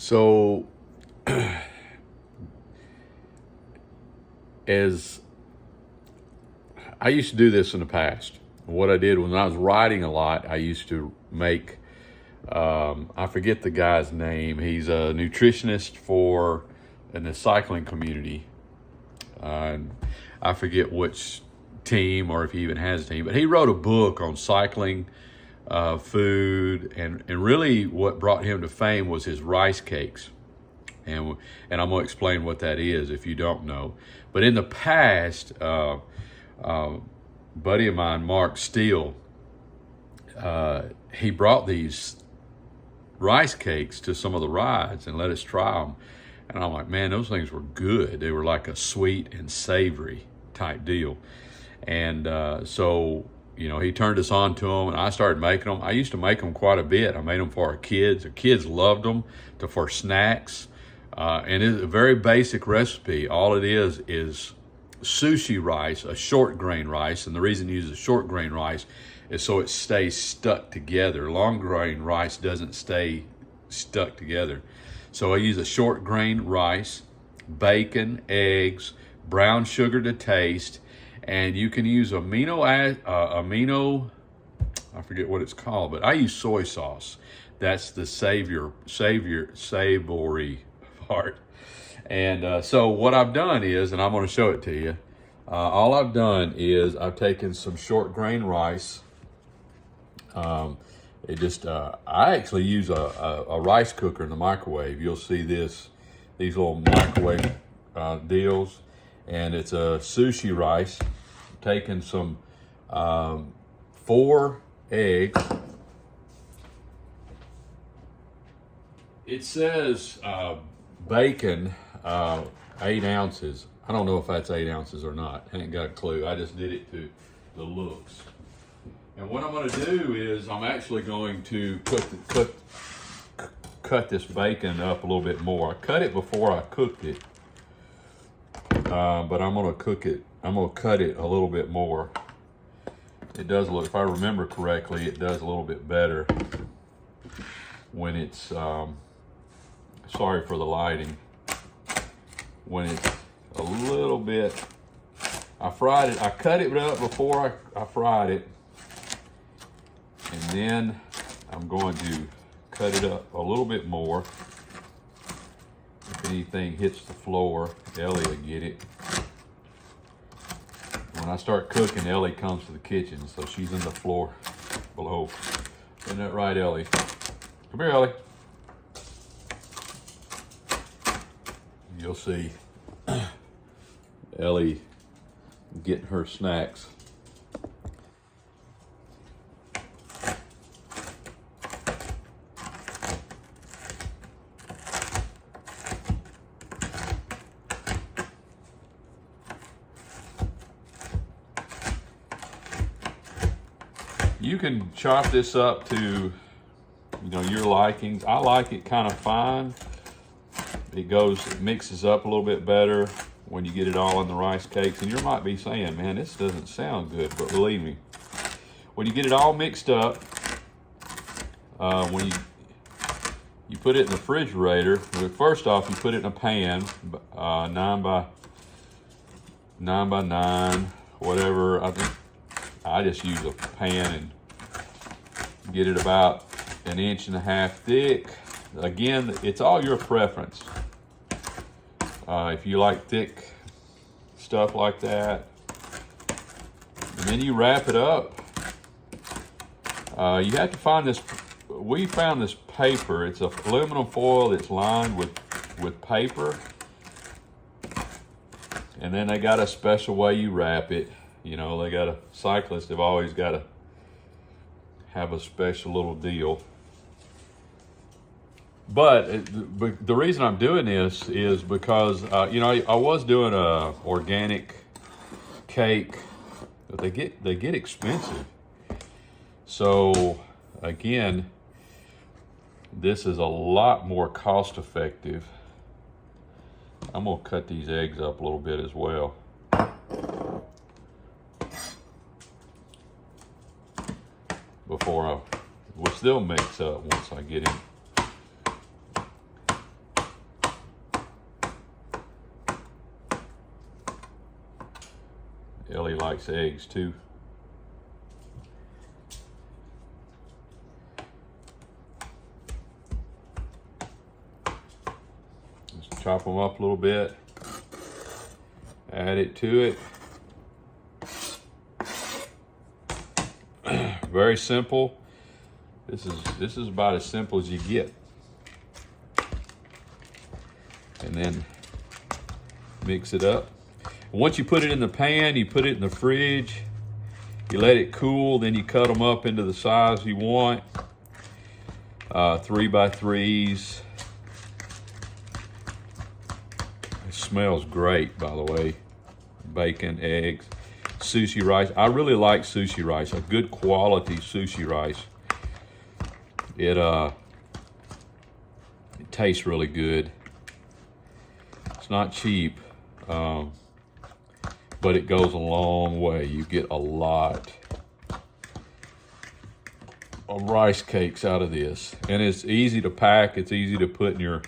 So, as I used to do this in the past, what I did when I was riding a lot, I used to make, I forget the guy's name. He's a nutritionist for in the cycling community. And I forget which team or if he even has a team, but he wrote a book on cycling, food, and really what brought him to fame was his rice cakes. And I'm going to explain what that is if you don't know. But in the past, buddy of mine, Mark Steele, he brought these rice cakes to some of the rides and let us try them. And I'm like, man, those things were good. They were like a sweet and savory type deal. And so, he turned us on to them, and I started making them. I used to make them quite a bit. I made them for our kids. The kids loved them for snacks. And it's a very basic recipe. All it is sushi rice, a short grain rice. And the reason you use a short grain rice is so it stays stuck together. Long grain rice doesn't stay stuck together. So I use a short grain rice, bacon, eggs, brown sugar to taste, and you can use I forget what it's called, but I use soy sauce. That's the savory part. And so what I've done is, and I'm going to show it to you, all I've done is I've taken some short grain rice. I actually use a rice cooker in the microwave. You'll see these little microwave deals, and it's a sushi rice. Taking some 4 eggs. It says bacon 8 ounces. I don't know if that's 8 ounces or not. I ain't got a clue. I just did it to the looks. And what I'm going to do is I'm actually going to cut this bacon up a little bit more. I cut it before I cooked it, but I'm going to cook it. I'm going to cut it a little bit more. It does look, if I remember correctly, it does a little bit better when it's, sorry for the lighting, when it's a little bit, I cut it up before I fried it. And then I'm going to cut it up a little bit more. If anything hits the floor, Ellie will get it. When I start cooking, Ellie comes to the kitchen, so she's in the floor below. Isn't that right, Ellie? Come here, Ellie. You'll see Ellie getting her snacks. You can chop this up to, your likings. I like it kind of fine. It mixes up a little bit better when you get it all in the rice cakes. And you might be saying, man, this doesn't sound good, but believe me, when you get it all mixed up, when you put it in the refrigerator, first off, you put it in a pan, 9 by 9, whatever. I just use a pan and get it about 1.5 inches thick. Again, it's all your preference. If you like thick stuff like that, and then you wrap it up. You have to find this. We found this paper. It's aluminum foil that's lined with paper, and then they got a special way you wrap it. Cyclists have always got to have a special little deal. But the reason I'm doing this is because, I was doing a organic cake, but they get expensive. So again, this is a lot more cost effective. I'm gonna cut these eggs up a little bit as well. We'll still mix up once I get in. Ellie likes eggs too. Just chop them up a little bit. Add it to it. Very simple. This is about as simple as you get. And then mix it up. Once you put it in the pan, you put it in the fridge. You let it cool, then you cut them up into the size you want. 3x3s. It smells great, by the way. Bacon, eggs, sushi rice. I really like sushi rice, a good quality sushi rice. It tastes really good. It's not cheap, but it goes a long way. You get a lot of rice cakes out of this. And it's easy to pack. It's easy to put in your,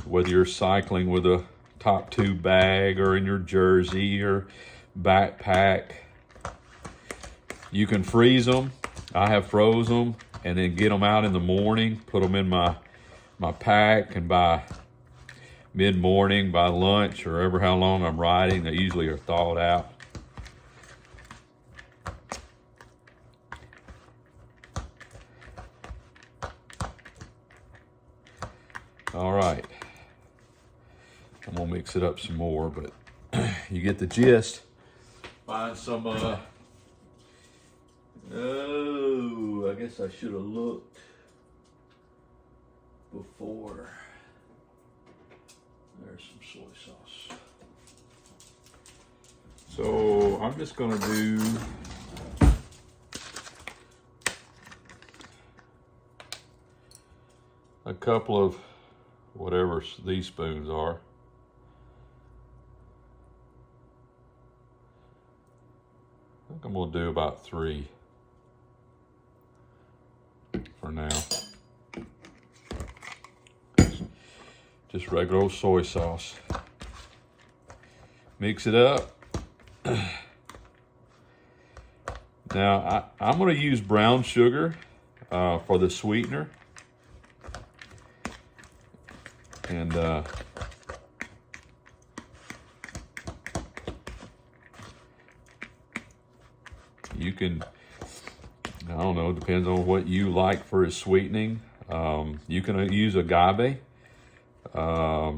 whether you're cycling with a top tube bag or in your jersey or backpack. You can freeze them. I have froze them and then get them out in the morning, put them in my pack, and by mid-morning, by lunch, or ever how long I'm riding, they usually are thawed out. All right, I'm gonna mix it up some more, but you get the gist. Find some, oh, I guess I should have looked before. There's some soy sauce. So I'm just gonna do a couple of whatever these spoons are. I think I'm gonna do about 3 for now. Just regular old soy sauce. Mix it up. Now I'm gonna use brown sugar for the sweetener. And you can, I don't know, depends on what you like for his sweetening. You can use agave. I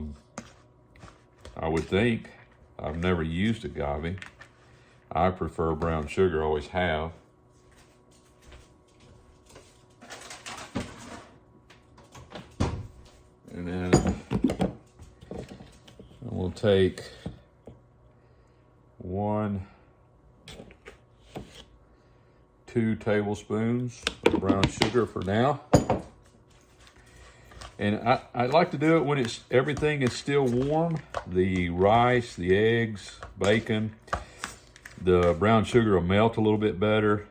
would think. I've never used agave. I prefer brown sugar, always have. And then we'll take 2 tablespoons of brown sugar for now. And I like to do it when everything is still warm. The rice, the eggs, bacon, the brown sugar will melt a little bit better,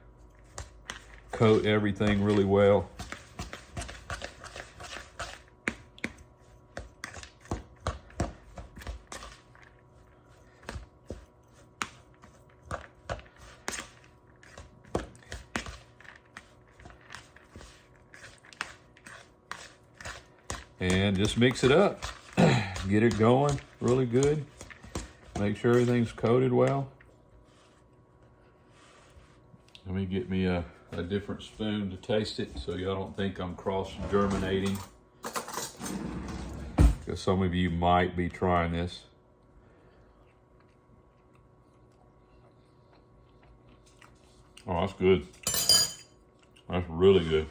coat everything really well. And just mix it up. Get it going really good. Make sure everything's coated well. Let me get me a different spoon to taste it so y'all don't think I'm cross-germinating. Because some of you might be trying this. Oh, that's good. That's really good.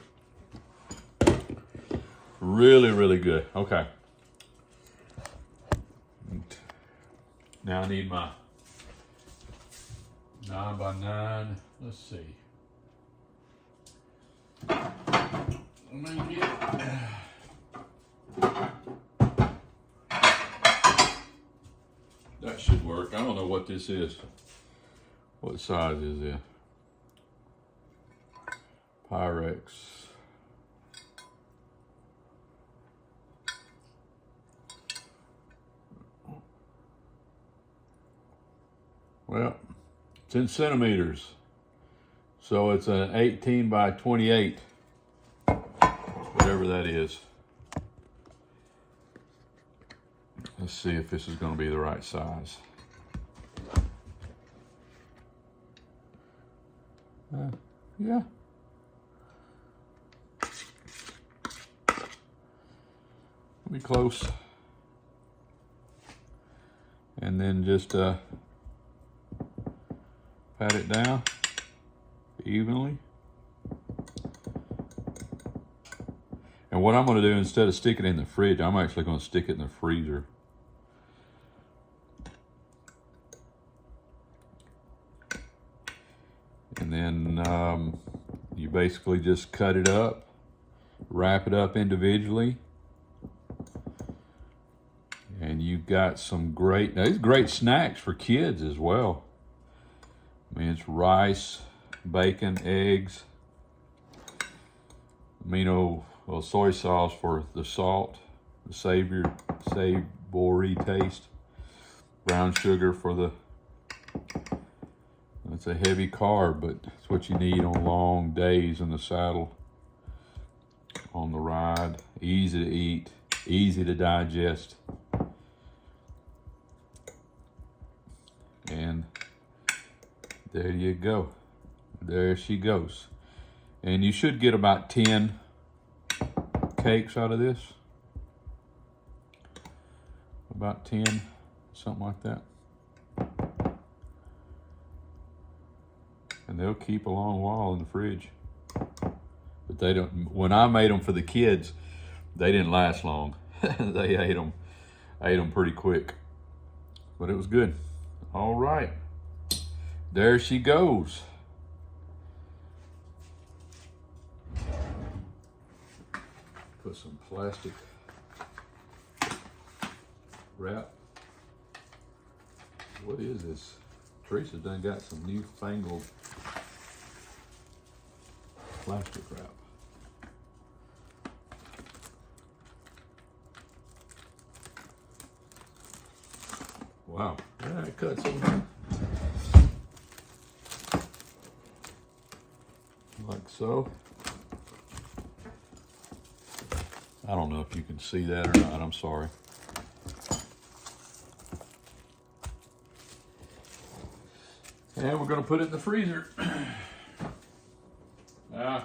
Really, really good. Okay. Now I need my 9x9. Let's see. Let me get. That should work. I don't know what this is. What size is it? Pyrex. Well, It's in centimeters. So it's an 18 by 28, whatever that is. Let's see if this is going to be the right size. Yeah. Be close. And then just pat it down evenly. And what I'm going to do, instead of sticking it in the fridge, I'm actually going to stick it in the freezer. And then you basically just cut it up, wrap it up individually. And you've got some great, now these great snacks for kids as well. I mean, it's rice, bacon, eggs, soy sauce for the salt, the savory taste, brown sugar for the, it's a heavy carb, but it's what you need on long days in the saddle, on the ride. Easy to eat, easy to digest. And there you go. There she goes. And you should get about 10 cakes out of this. About 10, something like that. And they'll keep a long while in the fridge. But they don't, when I made them for the kids, they didn't last long. They ate them pretty quick. But it was good. All right, there she goes. Put some plastic wrap. What is this? Teresa done got some newfangled plastic wrap. Wow, that cuts open. Like so. I don't know if you can see that or not, I'm sorry. And we're gonna put it in the freezer. I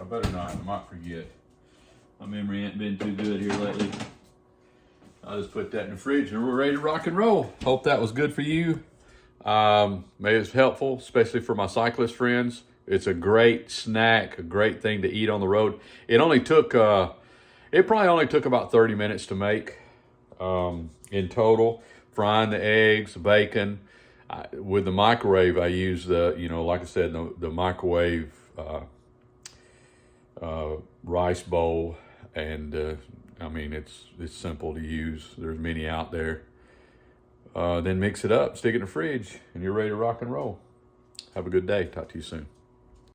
better not, I might forget. My memory ain't been too good here lately. I'll just put that in the fridge and we're ready to rock and roll. Hope that was good for you. Maybe it's helpful, especially for my cyclist friends. It's a great snack, a great thing to eat on the road. It probably only took about 30 minutes to make in total. Frying the eggs, bacon. With the microwave, I use like I said, the microwave rice bowl, and I mean, it's simple to use. There's many out there. Then mix it up, stick it in the fridge, and you're ready to rock and roll. Have a good day. Talk to you soon.